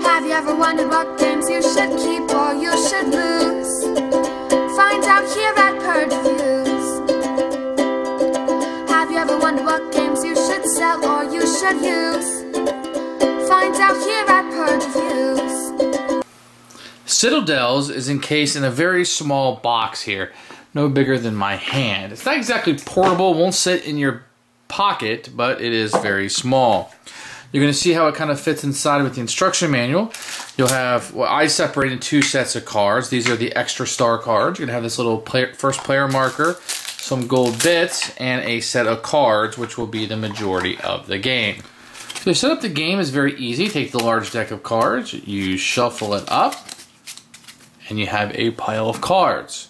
Have you ever wondered what games you should keep or you should lose? Find out here at Purge Reviews. Have you ever wondered what games you should sell or you should use? Find out here at Purge Reviews. Citadels is encased in a very small box here, no bigger than my hand. It's not exactly portable, won't sit in your pocket, but it is very small. You're going to see how it kind of fits inside with the instruction manual. You'll have, well, I separated two sets of cards. These are the extra star cards. You're going to have this little first player marker, some gold bits, and a set of cards, which will be the majority of the game. So to set up the game is very easy. Take the large deck of cards, you shuffle it up, and you have a pile of cards.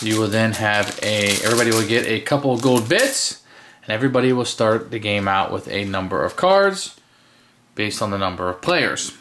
You will then have everybody will get a couple of gold bits, and everybody will start the game out with a number of cards based on the number of players.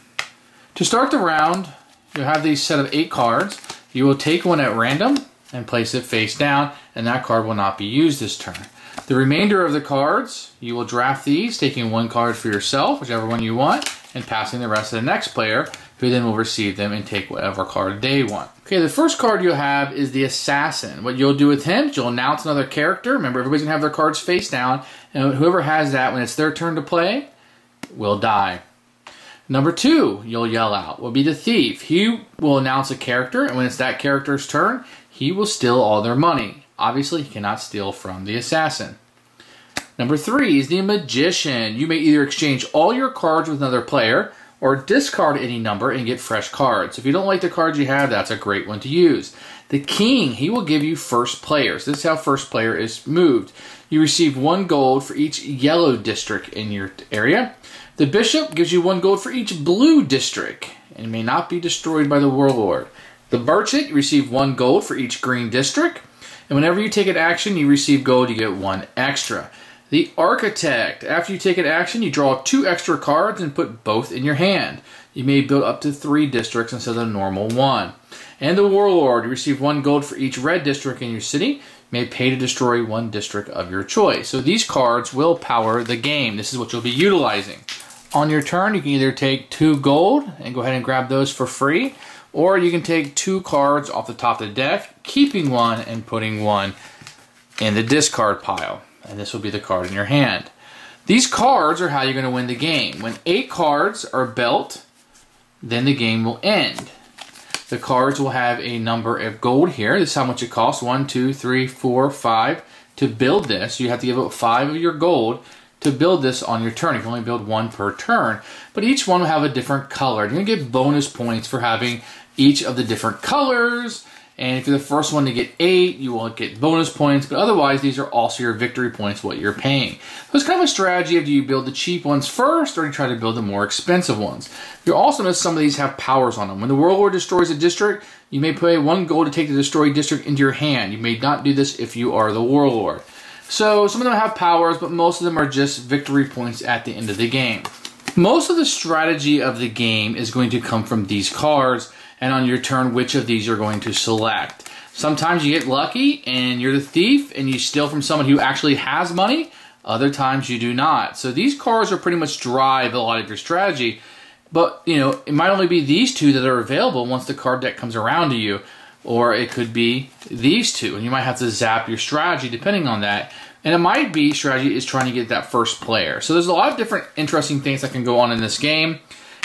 To start the round, you'll have these set of 8 cards. You will take one at random and place it face down, and that card will not be used this turn. The remainder of the cards, you will draft these, taking one card for yourself, whichever one you want, and passing the rest to the next player, who then will receive them and take whatever card they want. Okay, the first card you'll have is the Assassin. What you'll do with him is you'll announce another character. Remember, everybody's gonna have their cards face down, and whoever has that, when it's their turn to play, will die. Number 2, you'll yell out, will be the Thief. He will announce a character, and when it's that character's turn, he will steal all their money. Obviously, he cannot steal from the Assassin. Number 3 is the Magician. You may either exchange all your cards with another player, or discard any number and get fresh cards. If you don't like the cards you have, that's a great one to use. The King, he will give you first players. This is how first player is moved. You receive 1 gold for each yellow district in your area. The Bishop gives you 1 gold for each blue district and may not be destroyed by the Warlord. The Merchant, you receive 1 gold for each green district. And whenever you take an action, you receive gold, you get 1 extra. The Architect, after you take an action, you draw 2 extra cards and put both in your hand. You may build up to 3 districts instead of the normal 1. And the Warlord, you receive 1 gold for each red district in your city. You may pay to destroy 1 district of your choice. So these cards will power the game. This is what you'll be utilizing. On your turn, you can either take 2 gold and go ahead and grab those for free, or you can take 2 cards off the top of the deck, keeping 1 and putting 1 in the discard pile. And this will be the card in your hand. These cards are how you're going to win the game. When 8 cards are built, then the game will end. The cards will have a number of gold here. This is how much it costs. 1, 2, 3, 4, 5 to build this. You have to give up 5 of your gold to build this on your turn. You can only build 1 per turn, but each one will have a different color. You're going to get bonus points for having each of the different colors, and if you're the first one to get 8, you will get bonus points, but otherwise these are also your victory points, what you're paying. So it's kind of a strategy of do you build the cheap ones first, or do you try to build the more expensive ones. You'll also notice some of these have powers on them. When the Warlord destroys a district, you may pay 1 gold to take the destroyed district into your hand. You may not do this if you are the Warlord. So some of them have powers, but most of them are just victory points at the end of the game. Most of the strategy of the game is going to come from these cards, and on your turn, which of these you're going to select. Sometimes you get lucky and you're the thief and you steal from someone who actually has money. Other times you do not. So these cards are pretty much drive a lot of your strategy. But, you know, it might only be these 2 that are available once the card deck comes around to you. Or it could be these 2, and you might have to zap your strategy depending on that. And it might be strategy is trying to get that first player. So there's a lot of different interesting things that can go on in this game.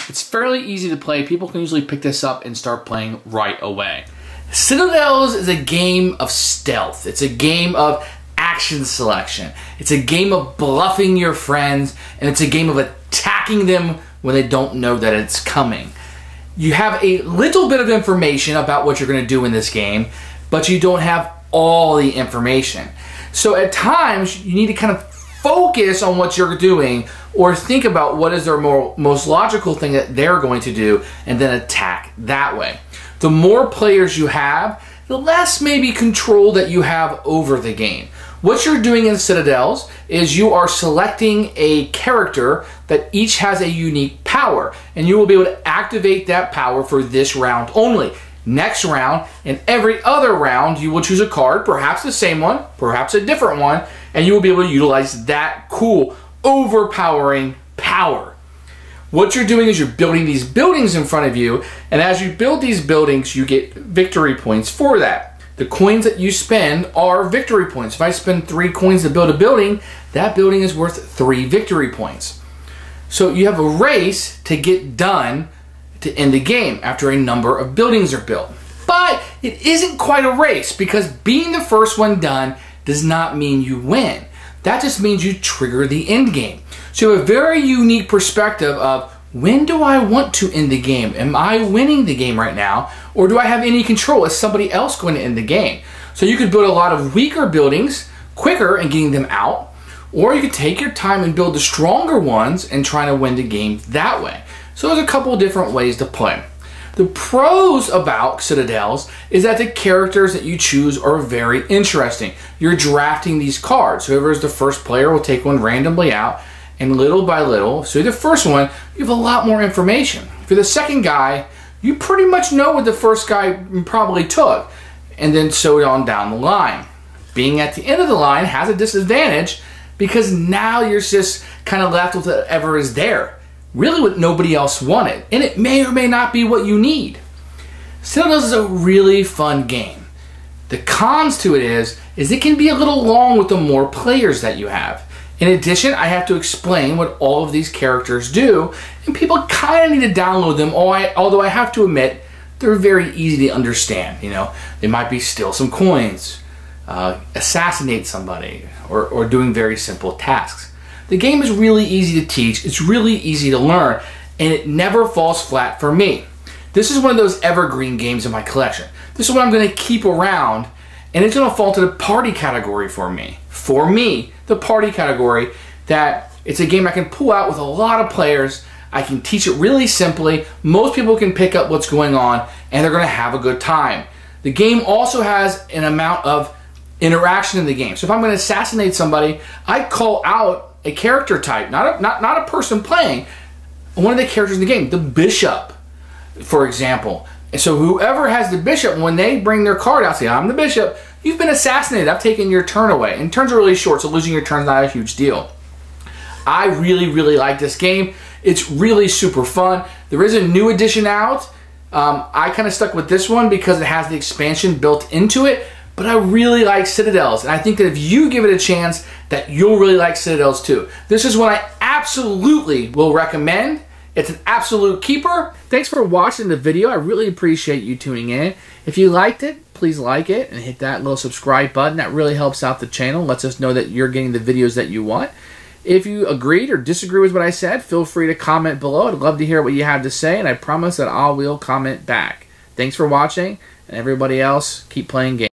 It's fairly easy to play. People can usually pick this up and start playing right away. Citadels is a game of stealth. It's a game of action selection. It's a game of bluffing your friends, and it's a game of attacking them when they don't know that it's coming. You have a little bit of information about what you're going to do in this game, but you don't have all the information. So at times, you need to kind of focus on what you're doing, or think about what is their most logical thing that they're going to do, and then attack that way. The more players you have, the less maybe control that you have over the game. What you're doing in Citadels is you are selecting a character that each has a unique power, and you will be able to activate that power for this round only. Next round and every other round, you will choose a card, perhaps the same one, perhaps a different one, and you will be able to utilize that cool, overpowering power. What you're doing is you're building these buildings in front of you, and as you build these buildings, you get victory points for that. The coins that you spend are victory points. If I spend 3 coins to build a building, that building is worth 3 victory points. So you have a race to get done to end the game after a number of buildings are built. But it isn't quite a race, because being the first one done does not mean you win. That just means you trigger the end game. So you have a very unique perspective of, when do I want to end the game? Am I winning the game right now? Or do I have any control? Is somebody else going to end the game? So you could build a lot of weaker buildings quicker and getting them out. Or you could take your time and build the stronger ones and try to win the game that way. So there's a couple of different ways to play. The pros about Citadels is that the characters that you choose are very interesting. You're drafting these cards. Whoever is the first player will take one randomly out, and little by little, so you're the first one, you have a lot more information. If you're the second guy, you pretty much know what the first guy probably took, and then so on down the line. Being at the end of the line has a disadvantage, because now you're just kind of left with whatever is there. Really what nobody else wanted, and it may or may not be what you need. Citadels is a really fun game. The cons to it is it can be a little long with the more players that you have. In addition, I have to explain what all of these characters do, and people kind of need to download them, although I have to admit, they're very easy to understand. You know, they might be steal some coins, assassinate somebody, or doing very simple tasks. The game is really easy to teach, it's really easy to learn, and it never falls flat for me. This is one of those evergreen games in my collection. This is what I'm going to keep around, and it's going to fall to the party category for me. For me, the party category, that it's a game I can pull out with a lot of players. I can teach it really simply. Most people can pick up what's going on, and they're going to have a good time. The game also has an amount of interaction in the game. So if I'm going to assassinate somebody, I call out a character type, not a person playing, one of the characters in the game, the bishop, for example. And so whoever has the bishop, when they bring their card out, say, I'm the bishop, you've been assassinated, I've taken your turn away. And turns are really short, so losing your turn is not a huge deal. I really, really like this game. It's really super fun. There is a new edition out. I kind of stuck with this one because it has the expansion built into it, but I really like Citadels, and I think that if you give it a chance, that you'll really like Citadels too. This is one I absolutely will recommend. It's an absolute keeper. Thanks for watching the video. I really appreciate you tuning in. If you liked it, please like it and hit that little subscribe button. That really helps out the channel, lets us know that you're getting the videos that you want. If you agreed or disagree with what I said, feel free to comment below. I'd love to hear what you have to say, and I promise that I will comment back. Thanks for watching, and everybody else, keep playing games.